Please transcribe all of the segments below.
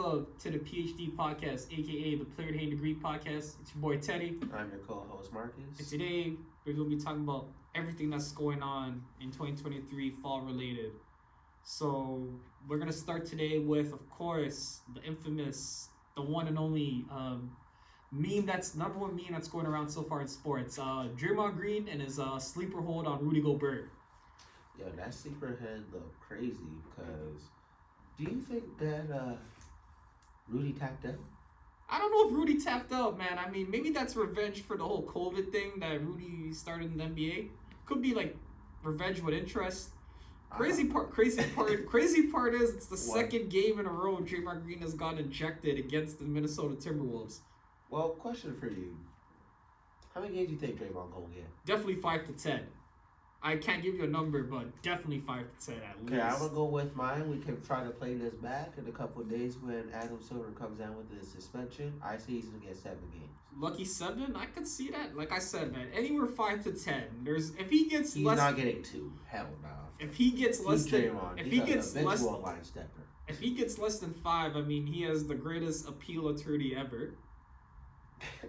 welcome to the PhD podcast, aka the Player Hang Degree podcast. It's your boy Teddy. I'm your co-host Marcus. And today we're gonna be talking about everything that's going on in 2023 fall related. So we're gonna start today with, of course, the infamous, the one and only meme that's number one meme that's going around so far in sports. Draymond Green and his sleeper hold on Rudy Gobert. Yo, that sleeper head looked crazy because do you think that Rudy tapped out? I don't know if Rudy tapped out, man. I mean, maybe that's revenge for the whole COVID thing that Rudy started in the NBA. Could be like revenge with interest. Crazy part is it's the second game in a row Draymond Green has gotten ejected against the Minnesota Timberwolves. Well, question for you: how many games do you think Draymond gonna get? Definitely 5 to 10. I can't give you a number, but definitely 5 to 10 at least. Okay, I'm gonna go with mine. We can try to play this back in a couple of days when Adam Silver comes down with his suspension. I say he's gonna get 7 games. Lucky 7, I could see that. Like I said, man, anywhere 5 to 10. He's not getting 2. Hell no. If he gets less than Draymond. If he gets less than 5, I mean, he has the greatest appeal attorney ever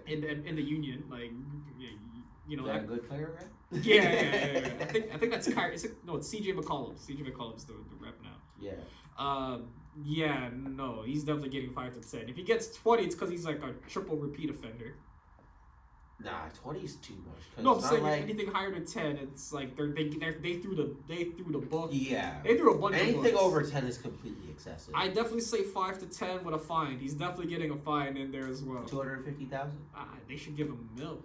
in the union. Like, you know, is that a good player, right? Yeah. I think that's Kyrie. It's CJ McCollum. CJ McCollum's the rep now. Yeah. No, he's definitely getting 5 to 10. If he gets 20, it's because he's like a triple repeat offender. Nah, 20 is too much. No, I'm saying anything higher than 10, it's like they threw the book. Yeah, they threw a bunch of books. Anything over 10 is completely excessive. I definitely say 5 to 10 with a fine. He's definitely getting a fine in there as well. 250,000. They should give him a mil.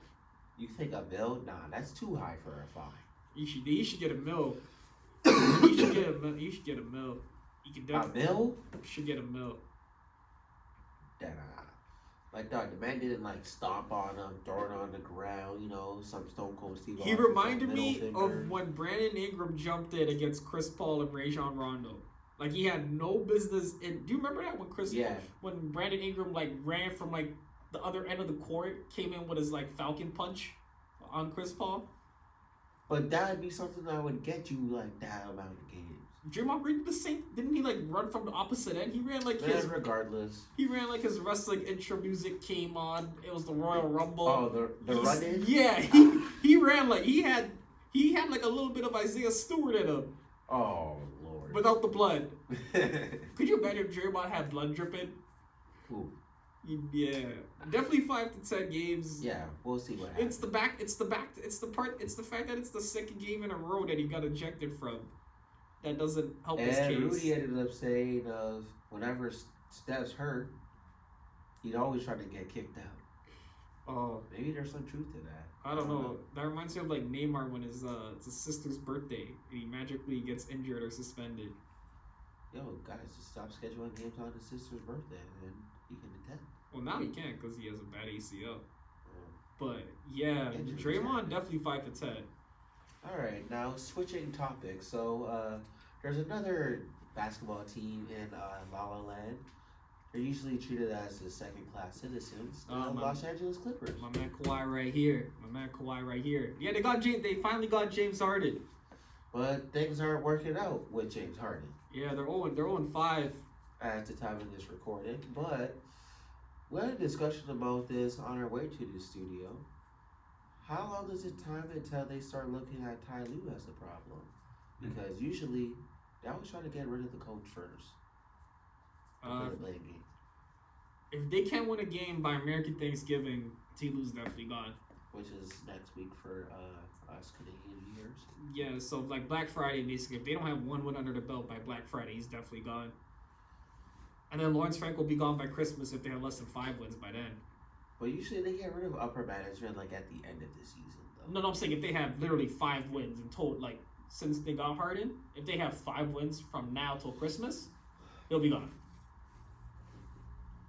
You think a mil? Nah, that's too high for a fine. He should get a mil. He should get a mil. He can definitely. A mil? Should get a mil. Nah. Like, dog, the man didn't, like, stomp on him, throw it on the ground, you know, some Stone Cold Steve Austin. He reminded me of when Brandon Ingram jumped in against Chris Paul and Rajon Rondo. Like, he had no business in... Do you remember that when Brandon Ingram, like, ran from, like, the other end of the court, came in with his, like, Falcon punch on Chris Paul? But that would be something that would get you, like, that amount of games. Draymond Green did the same. Didn't he like run from the opposite end? He ran like regardless. He ran like his wrestling intro music came on. It was the Royal Rumble. Oh, the run-in? Yeah, he ran like he had like a little bit of Isaiah Stewart in him. Oh Lord. Without the blood. Could you imagine if Draymond had blood dripping? Who? Yeah, definitely 5 to 10 games. Yeah, we'll see what happens. It's the fact that it's the second game in a row that he got ejected from. That doesn't help his case. And Rudy ended up saying whenever Steph's hurt, he'd always try to get kicked out. Oh, maybe there's some truth to that. I don't know. That reminds me of like Neymar when it's his sister's birthday and he magically gets injured or suspended. Yo, guys, just stop scheduling games on his sister's birthday and he can attend. Well, now he can't because he has a bad ACL. But yeah, Draymond definitely 5 to 10. All right, now switching topics. So there's another basketball team in La La Land. They're usually treated as the second-class citizens. The Los Angeles Clippers. My man Kawhi right here. Yeah, they finally got James Harden. But things aren't working out with James Harden. Yeah, they're 0-5 at the time of this recording. But we had a discussion about this on our way to the studio. How long does it time until they start looking at Ty Lue as a problem? Because usually they always try to get rid of the coach first. If they can't win a game by American Thanksgiving, Ty Lue's definitely gone. Which is next week for us Canadian viewers. Yeah, so like Black Friday, basically, if they don't have one win under the belt by Black Friday, he's definitely gone. And then Lawrence Frank will be gone by Christmas if they have less than 5 wins by then. But usually they get rid of upper management like at the end of the season, though. No, I'm saying if they have literally 5 wins in total, like since they got Harden, if they have 5 wins from now till Christmas, he'll be gone.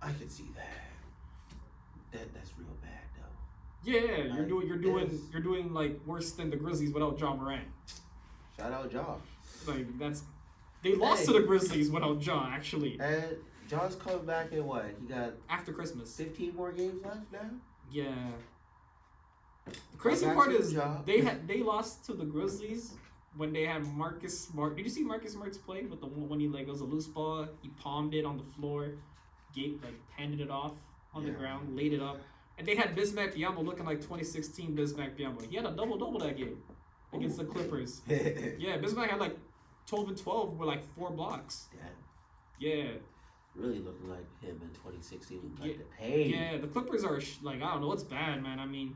I can see that. That's real bad, though. Yeah, you're doing like worse than the Grizzlies without Ja Morant. Shout out Ja. Like they lost to the Grizzlies without Ja actually. And Ja's coming back in what? He got after Christmas. 15 more games left now? Yeah. The crazy part is they lost to the Grizzlies when they had Marcus Smart. Did you see Marcus Smart's play with the one when he like it was a loose ball? He palmed it on the floor, handed it off on the ground, laid it up. And they had Bismack Biyombo looking like 2016 Bismack Biyombo. He had a double-double that game against the Clippers. Yeah, Bismack had like 12 and 12 with like 4 blocks. Yeah. Really looking like him in 2016 with like the pain. Yeah, the Clippers are I don't know, it's bad, man. I mean,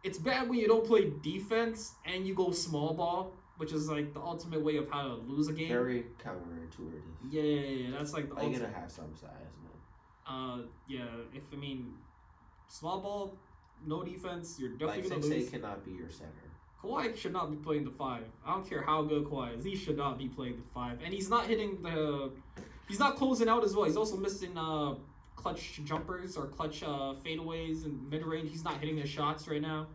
it's bad when you don't play defense and you go small ball, which is like the ultimate way of how to lose a game. Very counterintuitive. Yeah, that's like the ultimate. You gotta have some size, man. Small ball, no defense, you're definitely gonna lose. 6'8" cannot be your center. Kawhi should not be playing the 5. I don't care how good Kawhi is, he should not be playing the 5. And he's not hitting he's not closing out as well. He's also missing clutch jumpers or clutch fadeaways and mid range. He's not hitting his shots right now.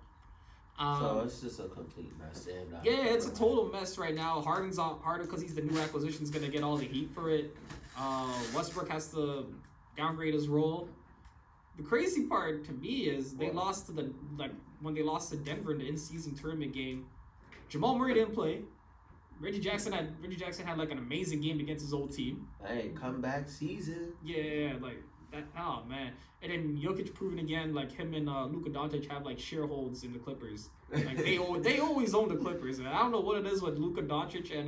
So it's just a complete mess. It's a total mess right now. Harden because he's the new acquisition is gonna get all the heat for it. Westbrook has to downgrade his role. The crazy part to me is they lost to when they lost to Denver in the in-season tournament game. Jamal Murray didn't play. Reggie Jackson had like an amazing game against his old team. Hey, comeback season. Yeah, like that. Oh man! And then Jokic proving again, like him and Luka Doncic have like shareholds in the Clippers. Like they always own the Clippers. And I don't know what it is with Luka Doncic and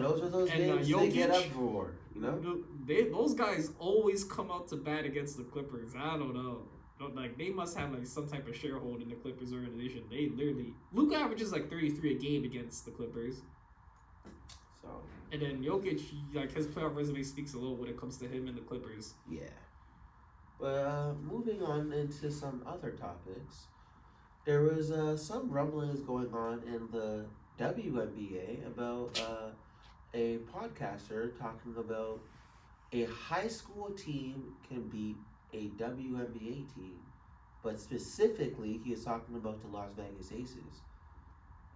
those are those games Jokic, they get up for. You know, those guys always come out to bat against the Clippers. I don't know. Like they must have like some type of sharehold in the Clippers organization. They literally Luka averages like 33 a game against the Clippers. So and then Jokic, like his playoff resume speaks a little when it comes to him and the Clippers. Yeah. But moving on into some other topics, there was some rumblings going on in the WNBA about a podcaster talking about a high school team can beat a WNBA team, but specifically he is talking about the Las Vegas Aces.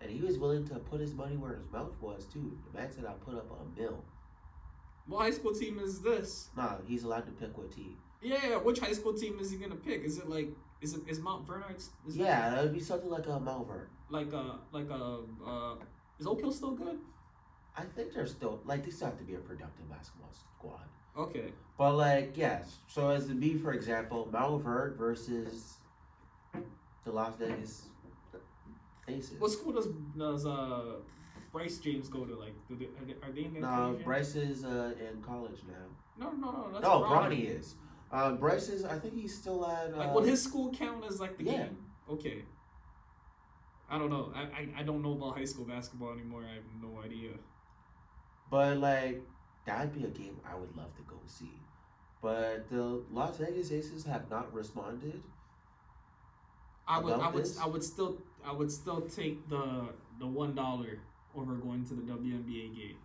And he was willing to put his money where his mouth was too. The man said, "I'll put up $1 million." What high school team is this? Nah, he's allowed to pick what team. Yeah, which high school team is he gonna pick? Is it like is Mount Vernon? That would be something like a Mount Vernon. Is Oak Hill still good? I think they're still they still have to be a productive basketball squad. Okay. But yes. So as to be, for example, Mount Vernon versus the Las Vegas Aces. What school does Bryce James go to? Like, are they in their No, Bryce is in college now. No. That's Bronny is. Bryce is. I think he's still at. Like, would his school count as like the game? Okay. I don't know. I don't know about high school basketball anymore. I have no idea. But that'd be a game I would love to go see. But the Las Vegas Aces have not responded. I would still take the $1 over going to the WNBA game.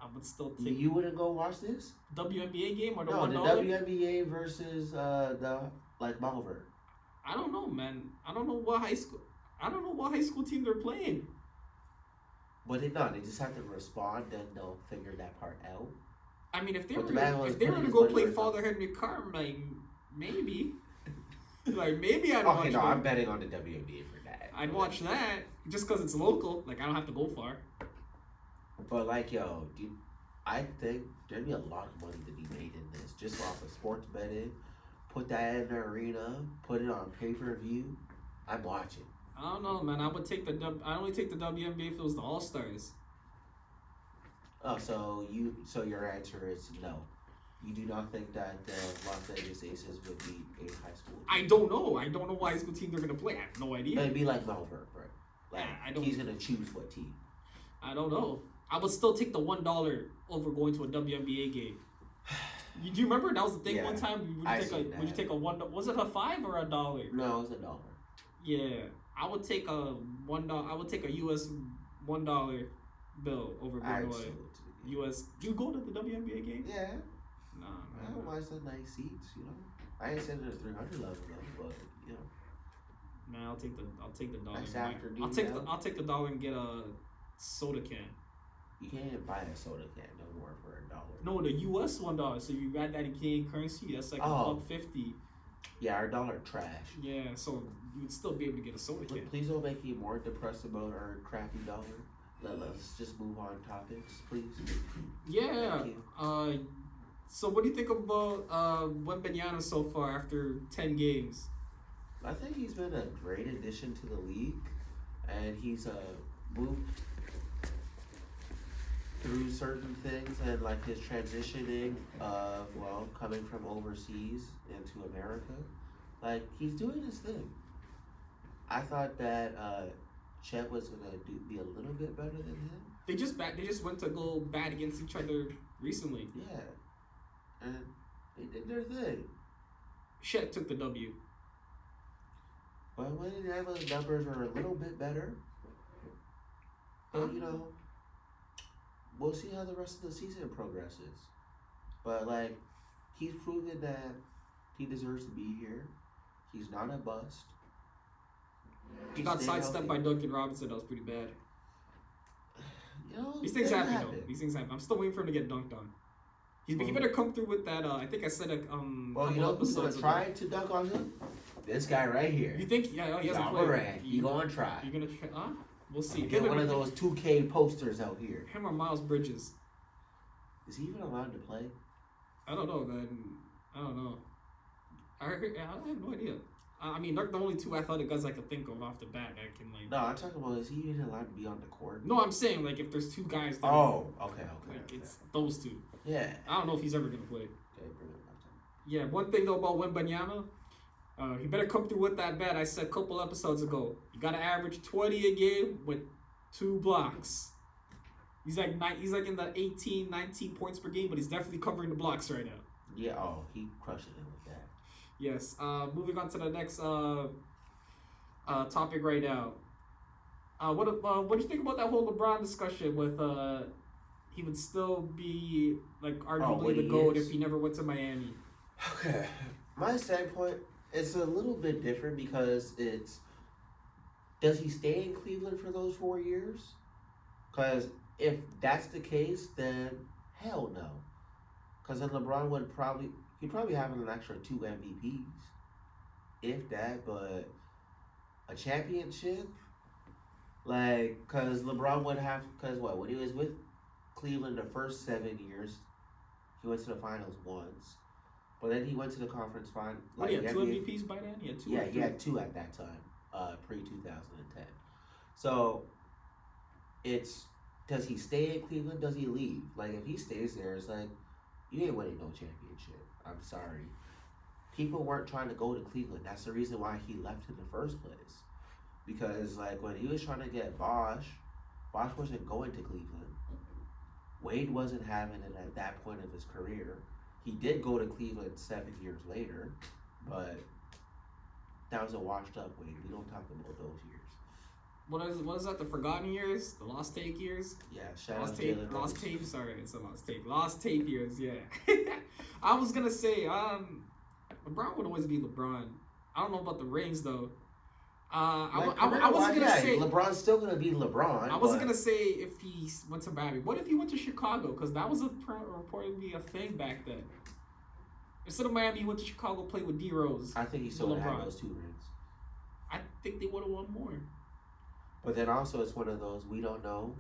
I would still take. You wouldn't go watch this WNBA game or the $1? No, the WNBA versus the Mount Vernon. I don't know, man. I don't know what high school team they're playing. But they just have to respond, then they'll figure that part out. I mean, if they were to go play Father Henry Carmine, maybe. Maybe I'd watch. Okay, no, I'm betting on the WNBA for that. I'd watch that just because it's local. I don't have to go far. But dude, I think there'd be a lot of money to be made in this just off of sports betting. Put that in the arena, put it on pay-per-view. I'm watching. I don't know, man. I only take the WNBA if it was the All-Stars. Oh, so your answer is no. You do not think that the Las Vegas Aces would beat a high school team? I don't know. I don't know what high school team they're gonna play. I have no idea. It'd be like Mount Vernon, bro. He's gonna choose what team. I don't know. I would still take the $1 over going to a WNBA game. Do you remember that was the thing? Yeah, one time? Would you take a $1? Was it a $5 or a $1? No, it was $1. Yeah, I would take a $1. I would take a US $1 bill over going to a US. Do you go to the WNBA game? Yeah. Nah, man. I don't mind some nice seats, I ain't sitting at the 300 level though, but Man, I'll take the $1. Nice afternoon. I'll take the $1 and get a soda can. You can't even buy a soda can no more for $1. No, the US $1. So you got that in Canadian currency. That's like $1.50. Yeah, our dollar trash. Yeah, so you would still be able to get a soda can. Please don't make me more depressed about our crappy dollar. Let's just move on topics, please. Yeah. So what do you think about Wembanyama so far after 10 games? I think he's been a great addition to the league, and he's moved through certain things and like his transitioning of coming from overseas into America. Like he's doing his thing. I thought that Chet was gonna be a little bit better than him. They just went to go bad against each other recently. Yeah, and they did their thing. Chet took the W. But when the numbers are a little bit better, we'll see how the rest of the season progresses. But like, he's proven that he deserves to be here. He's not a bust. He got sidestepped by Duncan Robinson. That was pretty bad. These things happen though. These things happen. I'm still waiting for him to get dunked on. He better come through with that. I think I said who's gonna try to dunk on him? This guy right here. You think? Yeah, he hasn't played. He gonna try. You gonna try? We'll see. Get one of those 2K posters out here. Him or Miles Bridges. Is he even allowed to play? I don't know, man. I don't know. I have no idea. I mean, they're the only two athletic guys I can think of off the bat. I can like. No, I'm talking about is he even allowed to be on the court? No, I'm saying like if there's two guys. That okay. It's those two. Yeah. I don't know if he's ever gonna play. Okay, yeah, one thing though about Wembanyama, he better come through with that bat. I said a couple episodes ago. You gotta average 20 a game with 2 blocks. He's like in the 18, 19 points per game, but he's definitely covering the blocks right now. Yeah. Oh, he crushing it with that. Yes. Moving on to the next topic right now. What do you think about that whole LeBron discussion with he would still be like arguably the GOAT if he never went to Miami? Okay. My standpoint is a little bit different because does he stay in Cleveland for those 4 years? Because if that's the case, then hell no. Because then LeBron he'd probably have an extra 2 MVPs, if that. But a championship, because LeBron would have, when he was with Cleveland the first 7 years, he went to the finals once. But then he went to the conference final. He had 2 MVPs by then? He had 2? Yeah, he had 2 at that time, pre-2010. So, does he stay in Cleveland? Does he leave? Like, if he stays there, it's like, you ain't winning no championship. I'm sorry. People weren't trying to go to Cleveland. That's the reason why he left in the first place. Because, when he was trying to get Bosh wasn't going to Cleveland. Wade wasn't having it at that point of his career. He did go to Cleveland 7 years later, but that was a washed up Wade. We don't talk about those years. What is that? The forgotten years? The lost take years? Yeah, lost tape. Sorry, it's a lost tape. Lost tape years. Yeah. I was gonna say, LeBron would always be LeBron. I don't know about the rings though. I wasn't gonna say LeBron's still gonna be LeBron. I wasn't gonna say if he went to Miami. What if he went to Chicago? Because that was reportedly a thing back then. Instead of Miami, he went to Chicago, played with D Rose. I think he still would have had those 2 rings. I think they would have won more. But then also, it's one of those we don't know.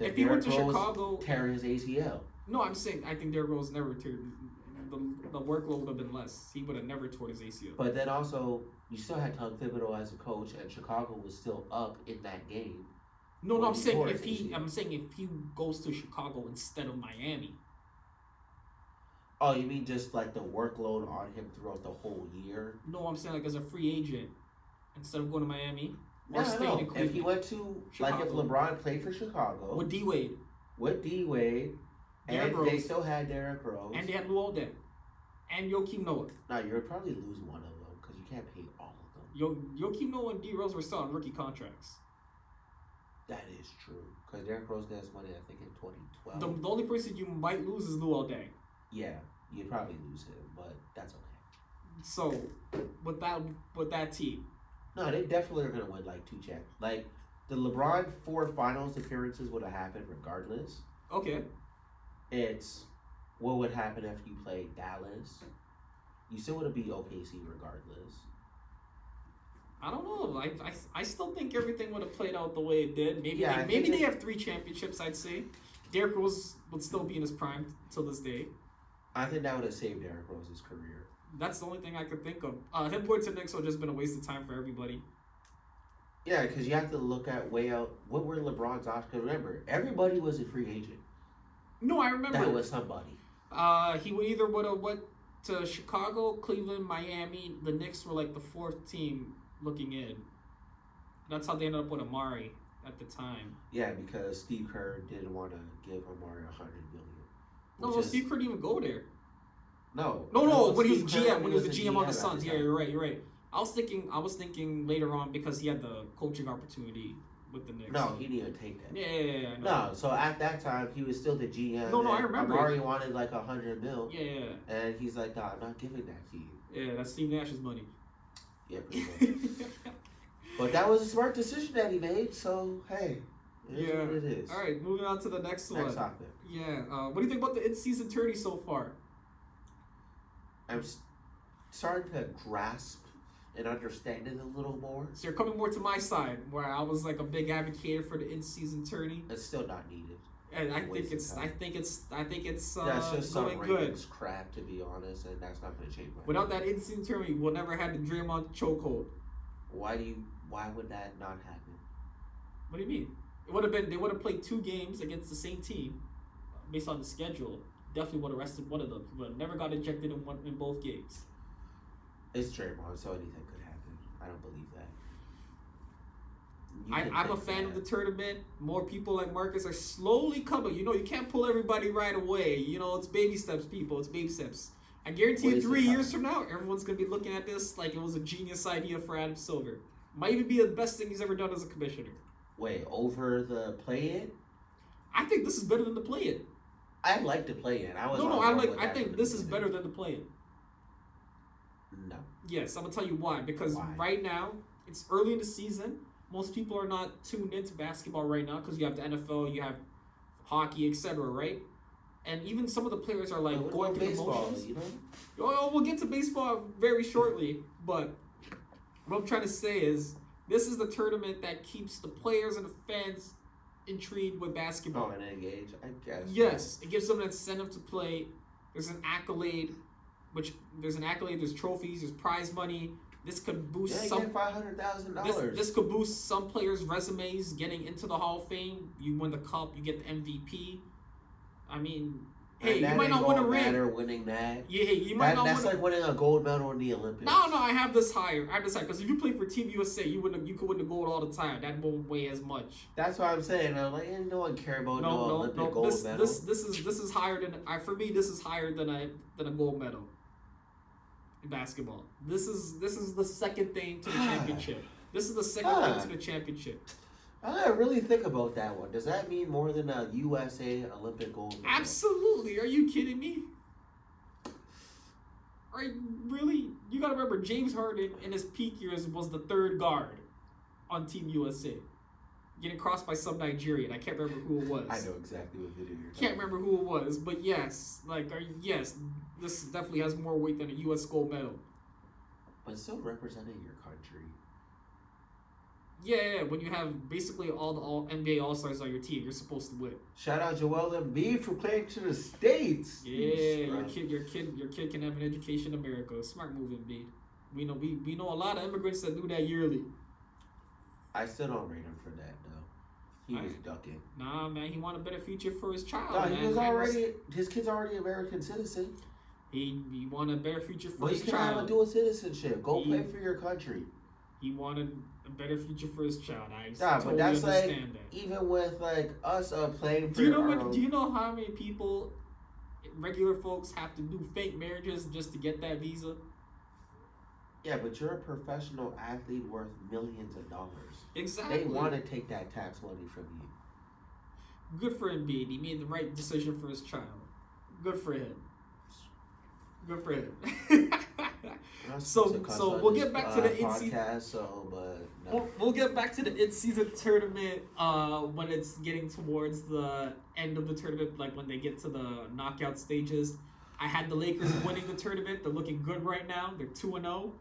If he went to Chicago, tear his ACL. No, I'm saying I think Derrick Rose never teared. The workload would have been less. He would have never tore his ACL. But then also, you still had Tom Thibodeau as a coach, and Chicago was still up in that game. No, I'm saying if he goes to Chicago instead of Miami. Oh, you mean just the workload on him throughout the whole year? No, I'm saying as a free agent instead of going to Miami. No. If he went to Chicago, if LeBron played for Chicago with D Wade, and they still had Derrick Rose, and they had Luolden, and Joakim Noah. No, you would probably lose one of them because you can't pay all of them. Joakim Noah and D Rose were still on rookie contracts. That is true because Derrick Rose got his money, I think, in 2012. The only person you might lose is Luolden. Yeah, you'd probably lose him, but that's okay. So with that team. No, they definitely are going to win 2 championships. The LeBron 4 finals appearances would have happened regardless. Okay. It's what would happen if you played Dallas. You still would have beat OKC regardless. I don't know. I still think everything would have played out the way it did. Maybe they have 3 championships, I'd say. Derrick Rose would still be in his prime till this day. I think that would have saved Derrick Rose's career. That's the only thing I could think of. Him going to the Knicks would have just been a waste of time for everybody. Yeah, because you have to look at way out. What were LeBron's options? Because remember, everybody was a free agent. No, I remember. That was somebody. He would have went to Chicago, Cleveland, Miami. The Knicks were like the fourth team looking in. That's how they ended up with Amari at the time. Yeah, because Steve Kerr didn't want to give Amari $100 million. No, Steve Kerr didn't even go there. No. When he was GM, when he was the GM on the Suns. Yeah, you're right. I was thinking later on because he had the coaching opportunity with the Knicks. No, he didn't even take that. Yeah. No, so at that time he was still the GM. No, I remember. Amari wanted like $100 million. Yeah. And he's like, "Nah, I'm not giving that to you." Yeah, that's Steve Nash's money. Yeah, pretty much. But that was a smart decision that he made. So hey, it is what it is. All right, moving on to the next one. Next topic. Yeah. What do you think about the in-season tourney so far? I'm starting to grasp and understand it a little more. So you're coming more to my side, where I was like a big advocate for the in-season tourney. It's still not needed. And I think it's that's just going some good. Crap, to be honest, and that's not going to change my Without that in-season tourney, we'll never have the Draymond chokehold. Why would that not happen? What do you mean? They would have played 2 games against the same team, based on the schedule. Definitely would have rested one of them, but never got ejected in both games. It's Draymond, so anything could happen. I don't believe that. I'm a fan of the tournament. More people like Marcus are slowly coming. You can't pull everybody right away. It's baby steps, people. It's baby steps. I guarantee you 3 years from now, everyone's going to be looking at this like it was a genius idea for Adam Silver. Might even be the best thing he's ever done as a commissioner. Wait, over the play-in? I think this is better than the play-in. I like the play-in. I think this is better than the play-in. No. Yes, I'm going to tell you why. Because right now, it's early in the season. Most people are not tuned into basketball right now because you have the NFL, you have hockey, etc., right? And even some of the players are like going through emotions. We'll get to baseball very shortly, but what I'm trying to say is this is the tournament that keeps the players and the fans intrigued with basketball. And engaged, I guess. Yes, it gives them an incentive to play. There's an accolade, there's trophies, there's prize money. This could boost some $500,000. This could boost some players' resumes getting into the Hall of Fame. You win the cup, you get the MVP. I mean, hey, you might not win a ring. Winning that. Yeah, you might not win. That's like winning a gold medal in the Olympics. No, I have this higher. Because if you play for Team USA, you could win the gold all the time. That won't weigh as much. That's what I'm saying. I'm like, no one care about Olympic gold medal. This is higher than for me. This is higher than a gold medal. Basketball. This is the second thing to the championship. This is the second thing to the championship. I gotta really think about that one. Does that mean more than a USA Olympic gold medal? Absolutely. Are you kidding me? Really? You gotta remember, James Harden in his peak years was the 3rd guard on Team USA. Getting crossed by some Nigerian. I can't remember who it was. I know exactly what video you're Can't remember who it was, but yes. This definitely has more weight than a U.S. gold medal. But still representing your country. Yeah, when you have basically all NBA All-Stars on your team, you're supposed to win. Shout out Joel Embiid for playing to the States. Yeah, your kid can have an education in America. Smart move, Embiid. We know a lot of immigrants that do that yearly. I still don't rate him for that though. He was ducking. Nah, man, he wanted a better future for his child. No, his kid's already American citizen. He wanted a better future for his child. Well, you can have a dual citizenship. Go play for your country. He wanted a better future for his child. But that's understand that. Even with like us playing for. Do you know how many people, regular folks, have to do fake marriages just to get that visa? Yeah, but you're a professional athlete worth millions of dollars. Exactly. They want to take that tax money from you. Good for Embiid. He made the right decision for his child. Good for him. So we'll get back to the in-season. We'll get back to the in-season tournament when it's getting towards the end of the tournament, like when they get to the knockout stages. I had the Lakers winning the tournament. They're looking good right now. They're 2-0.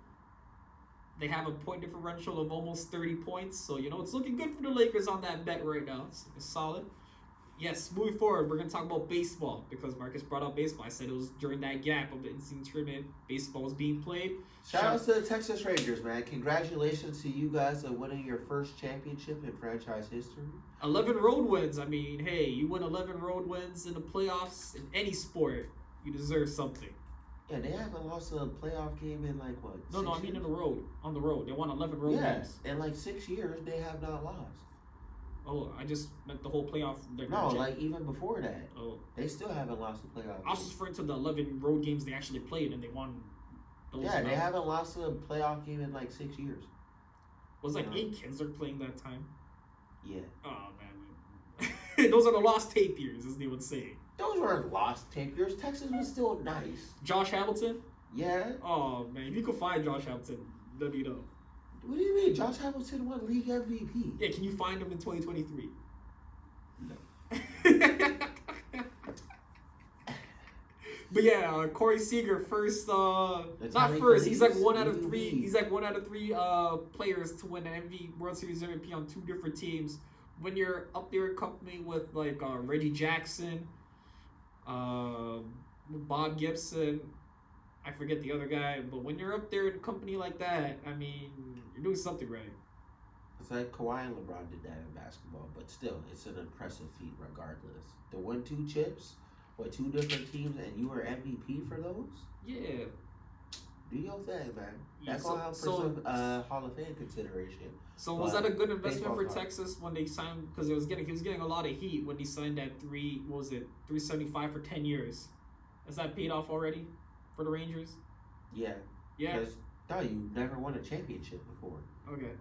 They have a point differential of almost 30 points. So, it's looking good for the Lakers on that bet right now. It's solid. Yes, moving forward, we're gonna talk about baseball because Marcus brought up baseball. I said it was during that gap of the in-season tournament, baseball was being played. Shout out to the Texas Rangers, man. Congratulations to you guys on winning your first championship in franchise history. 11 road wins. I mean, hey, you win 11 road wins in the playoffs in any sport, you deserve something. Yeah, they haven't lost a playoff game in like what? No, I mean years? on the road. They won 11 road games. In like 6 years, they have not lost. Oh, I just meant the whole playoff. No, like even before that. Oh, they still haven't lost a playoff. I was just referring to the 11 road games they actually played and they won. Those Yeah, they haven't lost a playoff game in like 6 years. Was like 8 kids are playing that time. Yeah. Oh man, those are the lost tape years, as they would say. Those weren't lost tape years. Texas was still nice. Josh Hamilton. Yeah. Oh man, if you could find Josh Hamilton, let me know. What do you mean? Josh Hamilton won league MVP. Yeah, can you find him in 2023? No. But yeah, Corey Seager first. Not Tommy first. Police, He's like one out of MVP. three. He's like one out of three players to win an World Series MVP on 2 different teams. When you're up there in company with like Reggie Jackson, Bob Gibson, I forget the other guy, but when you're up there in company like that, I mean, you're doing something right. It's like Kawhi and LeBron did that in basketball, but still, it's an impressive feat regardless. To win 2 chips with 2 different teams and you were MVP for those? Yeah. Do your thing, man. Yeah, That's all for some Hall of Fame consideration. So was that a good investment baseball for card. Texas when they signed? Because he was getting a lot of heat when he signed that $375 for 10 years. Has that paid off already for the Rangers? Yeah. Yeah. Because you never won a championship before. Okay.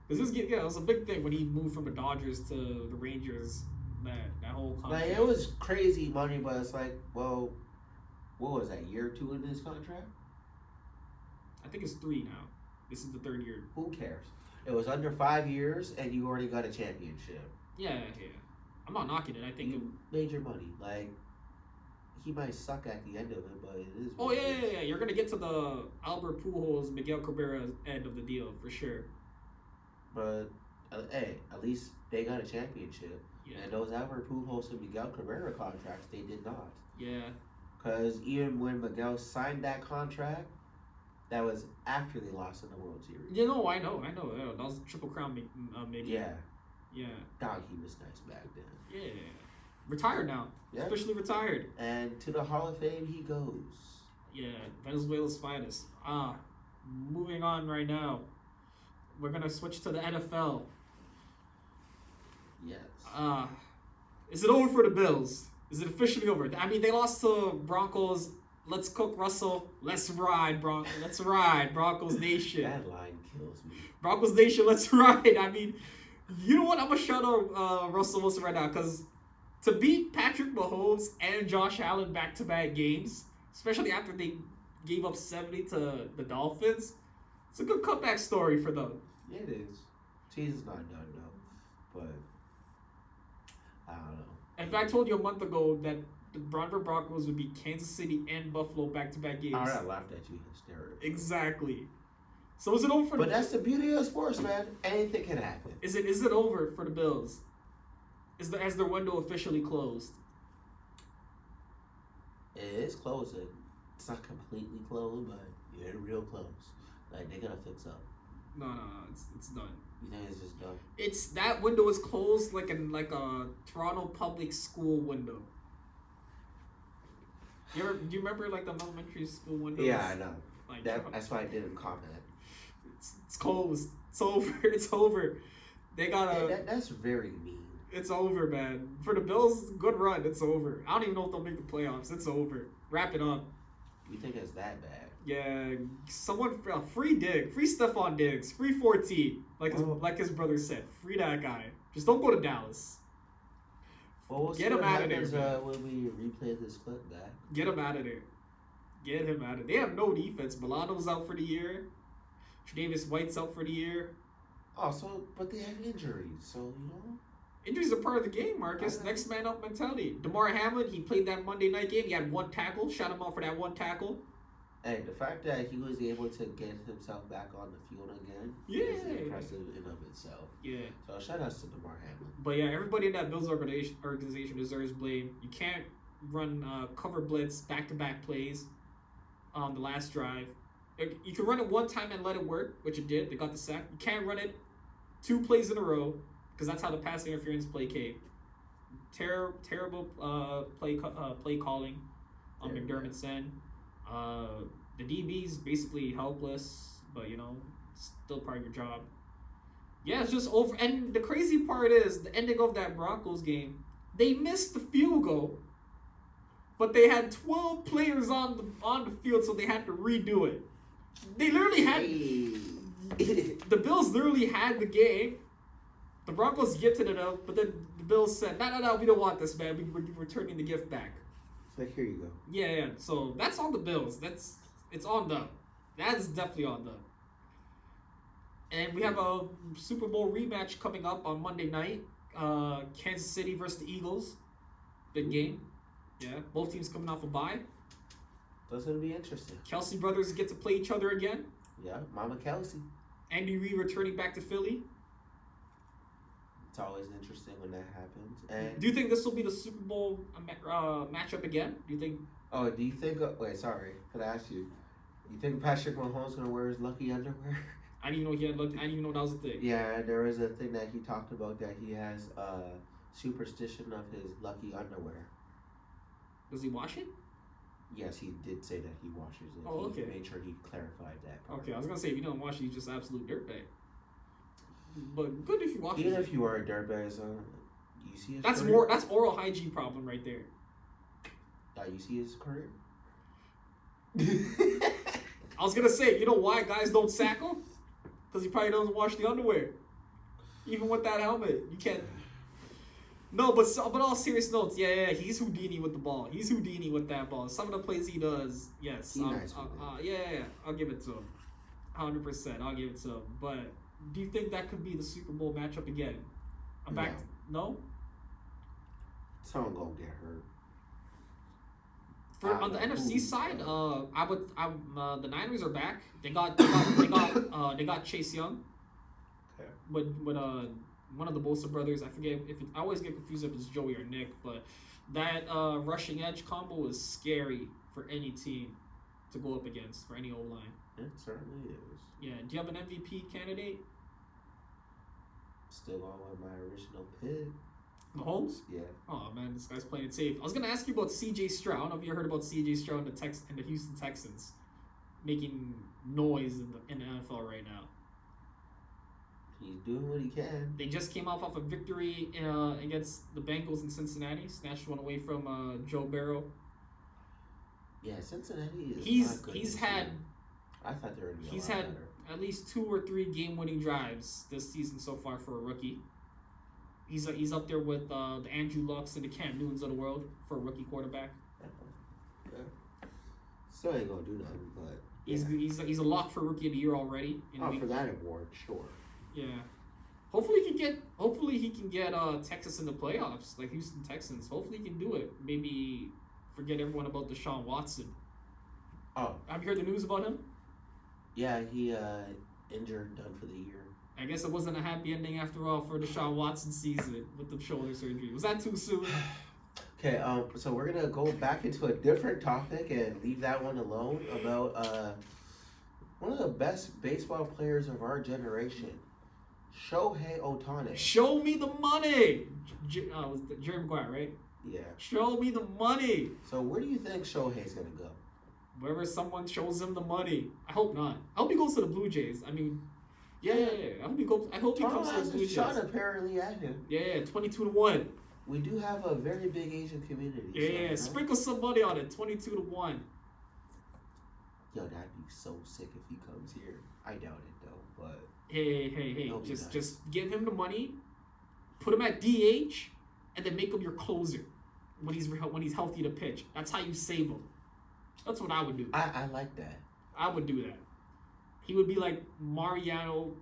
Because it was a big thing when he moved from the Dodgers to the Rangers. That whole contract. Like, it was crazy money, but it's like, well, what was that, year 2 in this contract? I think it's 3 now. This is the 3rd year. Who cares? It was under 5 years, and you already got a championship. Yeah. I'm not knocking it. I think You made your money. Like, he might suck at the end of it, but it is. Oh what it is. yeah. You're gonna get to the Albert Pujols, Miguel Cabrera end of the deal for sure. But hey, at least they got a championship. Yeah. And those Albert Pujols and Miguel Cabrera contracts, they did not. Yeah. Because even when Miguel signed that contract, that was after they lost in the World Series. You know, I know. Yeah, that was Triple Crown, maybe. Yeah. Yeah. Dog, he was nice back then. Yeah. Retired now. Yeah. Officially retired. And to the Hall of Fame he goes. Yeah. Venezuela's finest. Moving on right now. We're gonna switch to the NFL. Yes. Is it over for the Bills? Is it officially over? I mean, they lost to Broncos. Let's cook Russell. Let's ride, Broncos. Let's ride, Broncos Nation. That line kills me. Broncos Nation, let's ride. I mean, you know what? I'm going to shout out Russell Wilson right now because to beat Patrick Mahomes and Josh Allen back-to-back games, especially after they gave up 70 to the Dolphins, it's a good comeback story for them. It is. Season's not done, though. But, I don't know. In fact, I told you a month ago that the Denver Broncos would beat Kansas City and Buffalo back-to-back games. I laughed at you hysterically. Exactly. So is it over for But that's the beauty of sports, man. Anything can happen. Is it over for the Bills? Has their window officially closed? It is closing. It's not completely closed, but you're real close. Like, they're gonna fix up. No, it's done. You think it's just done? It's that window is closed like a Toronto public school window. Do you remember like the elementary school windows? Yeah, I know. Like That's why I didn't comment. It's closed. It's over. It's over. They got That's very mean. It's over, man. For the Bills, good run. It's over. I don't even know if they'll make the playoffs. It's over. Wrap it up. You think it's that bad? Yeah, someone free Stephon Diggs, free 14, like his brother said, free that guy. Just don't go to Dallas. Well, we'll Get him out of there, man. When we replay this clip back. Get him out of there. Get him out of there. They have no defense. Milano's out for the year. Tre'Davious White's out for the year. Oh, but they have injuries, so you know. Injuries are part of the game, Marcus. Next man up mentality. DeMar Hamlin, he played that Monday night game. He had 1 tackle. Shout him out for that 1 tackle. And the fact that he was able to get himself back on the field again is impressive in of itself. Yeah. So shout outs to DeMar Hamlin. But yeah, everybody in that Bills organization deserves blame. You can't run cover blitz back-to-back plays on the last drive. You can run it one time and let it work, which it did. They got the sack. You can't run it 2 plays in a row because that's how the pass interference play came. Terrible play calling on McDermott's end. The DB's basically helpless, but still part of your job. Yeah, it's just over. And the crazy part is the ending of that Broncos game. They missed the field goal, but they had 12 players on the field, so they had to redo it. They literally had the Bills literally had the game. The Broncos gifted it up, but then the Bills said, "No, we don't want this, man. We're returning the gift back." So here you go. Yeah. So that's on the Bills. It's on them. That's definitely on them. And we have a Super Bowl rematch coming up on Monday night. Kansas City versus the Eagles. Big game. Yeah. Both teams coming off a bye. That's going to be interesting. Kelsey brothers get to play each other again. Yeah, Mama Kelsey. Andy Reid returning back to Philly. It's always interesting when that happens. And do you think this will be the Super Bowl matchup again? Do you think? Oh, do you think? Wait, sorry. Could I ask you? You think Patrick Mahomes gonna wear his lucky underwear? I didn't even know he had. I didn't even know that was a thing. Yeah, there was a thing that he talked about that he has a superstition of his lucky underwear. Does he wash it? Yes, he did say that he washes it. Oh, okay. He made sure he clarified that part. Okay, I was gonna say if you don't wash it, he's just an absolute dirtbag. But good if you wash it. Even if you are a dirtbag, so you see his That's career? more. That's oral hygiene problem right there. You see his career? I was gonna say, you know why guys don't sack him? Because he probably doesn't wash the underwear. Even with that helmet, you can't. No, but all serious notes, yeah, he's Houdini with the ball. He's Houdini with that ball. Some of the plays he does, yes. Nice yeah, I'll give it to him. 100%, I'll give it to him. But do you think that could be the Super Bowl matchup again? No? Someone gonna get hurt. On the NFC side, the Niners are back. They got Chase Young. Okay. With one of the Bosa brothers. I forget I always get confused if it's Joey or Nick, but that rushing edge combo is scary for any team to go up against, for any O-line. It certainly is. Yeah. Do you have an MVP candidate? Still going with my original pick. Mahomes? Yeah. Oh man, this guy's playing it safe. I was gonna ask you about C.J. Stroud. I don't know if you heard about C.J. Stroud and the Houston Texans making noise in the NFL right now. He's doing what he can. They just came off a victory against the Bengals in Cincinnati. Snatched one away from Joe Burrow. Yeah, Cincinnati is. He's had. I thought they were going to be He's a lot had better. at least 2 or 3 game-winning drives this season so far for a rookie. He's up there with the Andrew Lucks and the Cam Newtons of the world for a rookie quarterback. Yeah. Still ain't gonna do nothing, but He's a lock for rookie of the year already. for that award, sure. Yeah. Hopefully he can get Texas in the playoffs, like Houston Texans. Hopefully he can do it. Maybe forget everyone about Deshaun Watson. Oh. Have you heard the news about him? Yeah, he injured, done for the year. I guess it wasn't a happy ending after all for Deshaun Watson's season with the shoulder surgery. Was that too soon? Okay, so we're gonna go back into a different topic and leave that one alone about one of the best baseball players of our generation, Shohei Ohtani. Show me the money. Was Jerry Maguire, right? Yeah. Show me the money. So where do you think Shohei's gonna go? Wherever someone shows him the money. I hope not. I hope he goes to the Blue Jays. I mean, yeah. I hope he comes to the Blue Jays. Shot apparently at him. Yeah, 22-1. We do have a very big Asian community. Yeah, sprinkle some money on it. 22-1. Yo, that'd be so sick if he comes here. I doubt it though, but Hey. Just give him the money, put him at DH, and then make him your closer when he's healthy to pitch. That's how you save him. That's what I would do. I like that. I would do that. He would be like Mariano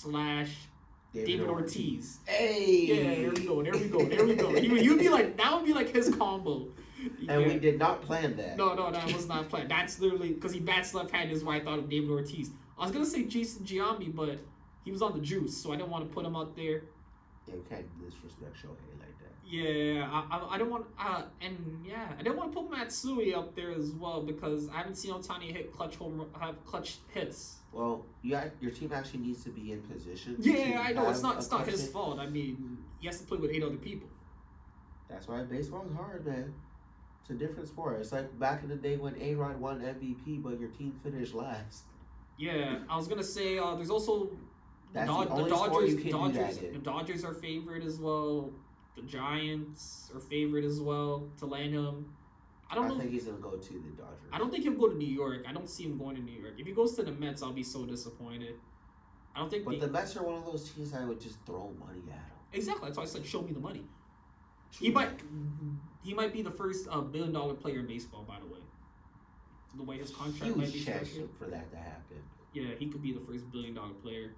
/ David Ortiz. Hey. Yeah, there we go. He would be like, that would be like his combo. And we did not plan that. No, that was not planned. That's literally because he bats left-handed is why I thought of David Ortiz. I was gonna say Jason Giambi, but he was on the juice, so I didn't want to put him out there. Yeah, you can't disrespect Shohei like that. Yeah, I don't want I didn't want to put Matsui up there as well because I haven't seen Otani have clutch hits. Well, your team actually needs to be in position. Yeah, I know it's not his fault. I mean, he has to play with 8 other people. That's why baseball is hard, man. It's a different sport. It's like back in the day when A-Rod won MVP, but your team finished last. Yeah, I was gonna say there's also the Dodgers. The Dodgers are favored as well. The Giants are favored as well to land him. I think he's gonna go to the Dodgers. I don't think he'll go to New York. I don't see him going to New York. If he goes to the Mets, I'll be so disappointed. I don't think. But the Mets are one of those teams I would just throw money at him. Exactly. That's why I said, show me the money. He might be the first $1 billion player in baseball. By the way, the way his contract might be structured for that to happen. Yeah, he could be the first $1 billion player.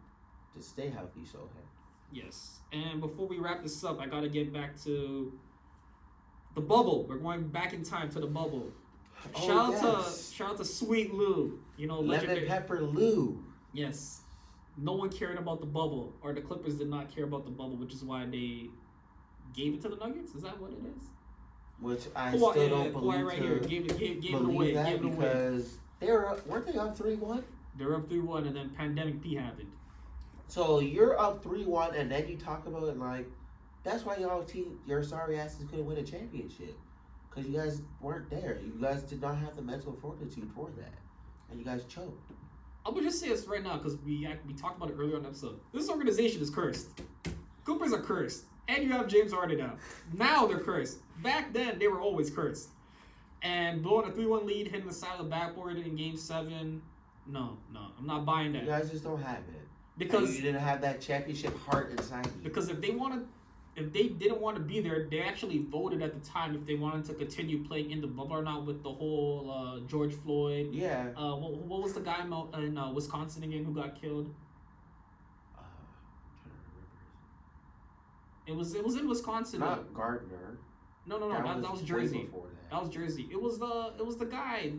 To stay healthy, Shohei. Yes. And before we wrap this up, I gotta get back to the bubble. We're going back in time to the bubble. Shout out to Sweet Lou. Lemon Pepper Lou. Yes. No one cared about the bubble, or the Clippers did not care about the bubble, which is why they gave it to the Nuggets. Is that what it is? Which I still don't believe. Right here, gave it away. Because weren't they up 3-1? They were up 3-1, and then Pandemic P happened. So you're up 3-1, and then you talk about it like that's why your sorry asses couldn't win a championship because you guys weren't there. You guys did not have the mental fortitude for that, and you guys choked. I'm gonna just say this right now because we talked about it earlier on the episode. This organization is cursed. Clippers are cursed, and you have James Harden now. Now they're cursed. Back then they were always cursed. And blowing a 3-1 lead, hitting the side of the backboard in Game 7. No, I'm not buying that. You guys just don't have it. Because you didn't have that championship heart inside you. Because if they didn't want to be there, they actually voted at the time if they wanted to continue playing in the bubble or not with the whole George Floyd. Yeah. What was the guy in Wisconsin again who got killed? I'm trying to remember. It was in Wisconsin. Not Gardner. No. That was Jersey. That was Jersey. It was the guy.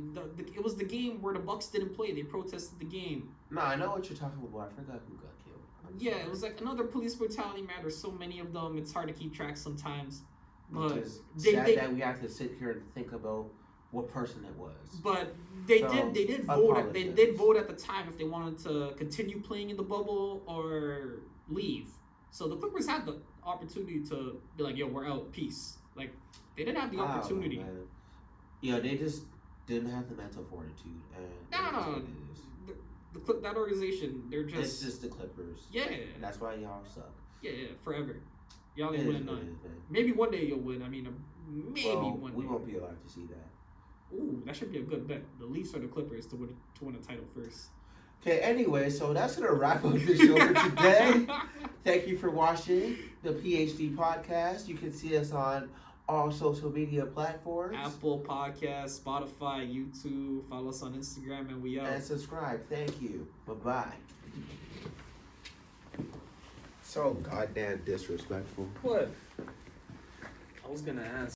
It was the game where the Bucks didn't play. They protested the game. No, I know what you're talking about. I forgot who got killed. Yeah, it was like another police brutality matter. So many of them. It's hard to keep track sometimes. But it's sad that we have to sit here and think about what person it was. But they did vote. They did vote at the time if they wanted to continue playing in the bubble or leave. So the Clippers had the opportunity to be like, "Yo, we're out. Peace." Like they didn't have the opportunity. Man. Yeah, they just didn't have the mental fortitude. No. That organization, they're just. It's just the Clippers. Yeah. And that's why y'all suck. Yeah, forever. Y'all ain't winning none. Maybe one day you'll win. I mean, one day. We won't be allowed to see that. Ooh, that should be a good bet. The Leafs or the Clippers to win a title first. Okay, anyway, so that's going to wrap up the show for today. Thank you for watching the PhD podcast. You can see us on all social media platforms. Apple Podcasts, Spotify, YouTube. Follow us on Instagram, and we out. And subscribe. Thank you. Bye-bye. So goddamn disrespectful. What? I was going to ask.